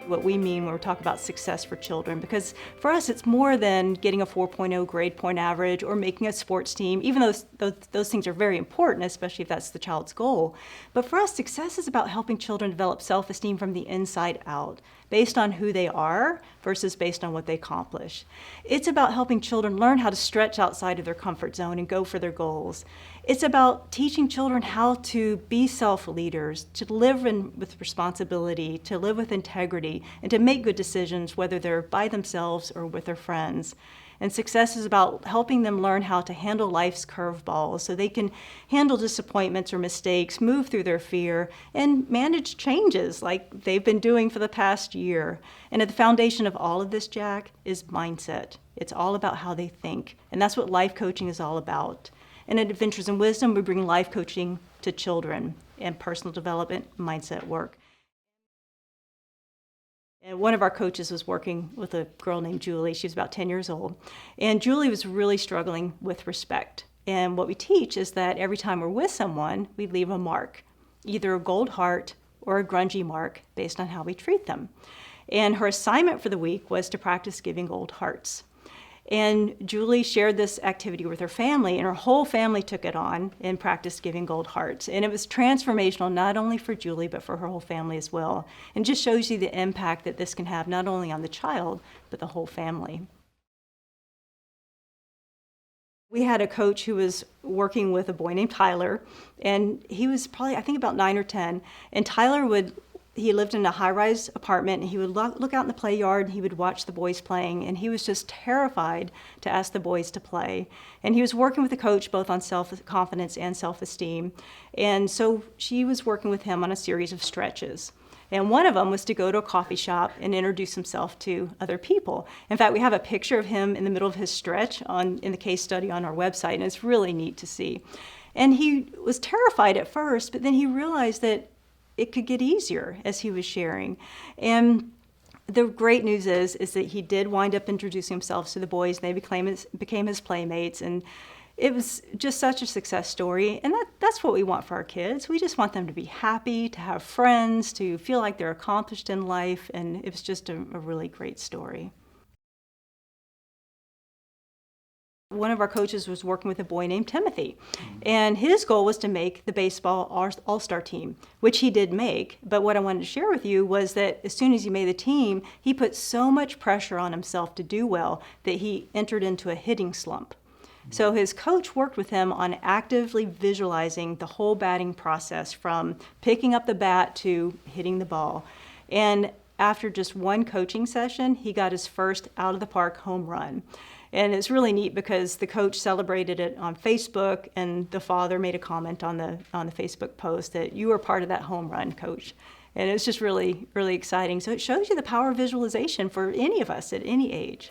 what we mean when we talk about success for children, because for us it's more than getting a 4.0 grade point average or making a sports team, even though those things are very important, especially if that's the child's goal. But for us, success is about helping children develop self-esteem from the inside out, based on who they are versus based on what they accomplish. It's about helping children learn how to stretch outside of their comfort zone and go for their goals. It's about teaching children how to be self-leaders, to live with responsibility, to live with integrity, and to make good decisions, whether they're by themselves or with their friends. And success is about helping them learn how to handle life's curveballs so they can handle disappointments or mistakes, move through their fear, and manage changes like they've been doing for the past year. And at the foundation of all of this, Jack, is mindset. It's all about how they think. And that's what life coaching is all about. And at Adventures in Wisdom, we bring life coaching to children and personal development, mindset work. And one of our coaches was working with a girl named Julie. She was about 10 years old. And Julie was really struggling with respect. And what we teach is that every time we're with someone, we leave a mark, either a gold heart or a grungy mark based on how we treat them. And her assignment for the week was to practice giving gold hearts. And Julie shared this activity with her family, and her whole family took it on and practiced giving gold hearts. And it was transformational, not only for Julie, but for her whole family as well. And just shows you the impact that this can have, not only on the child, but the whole family. We had a coach who was working with a boy named Tyler, and he was probably, I think, about 9 or 10. And Tyler he lived in a high-rise apartment, and he would look out in the play yard, and he would watch the boys playing, and he was just terrified to ask the boys to play. And he was working with the coach both on self-confidence and self-esteem. And so she was working with him on a series of stretches. And one of them was to go to a coffee shop and introduce himself to other people. In fact, we have a picture of him in the middle of his stretch in the case study on our website, and it's really neat to see. And he was terrified at first, but then he realized that it could get easier as he was sharing. And the great news is that he did wind up introducing himself to the boys, and they became his playmates. And it was just such a success story. And that's what we want for our kids. We just want them to be happy, to have friends, to feel like they're accomplished in life. And it was just a really great story. One of our coaches was working with a boy named Timothy, and his goal was to make the baseball all-star team, which he did make. But what I wanted to share with you was that as soon as he made the team, he put so much pressure on himself to do well that he entered into a hitting slump. So his coach worked with him on actively visualizing the whole batting process, from picking up the bat to hitting the ball. And after just one coaching session, he got his first out-of-the-park home run. And it's really neat because the coach celebrated it on Facebook, and the father made a comment on the Facebook post that you were part of that home run, coach. And it's just really, really exciting. So it shows you the power of visualization for any of us at any age.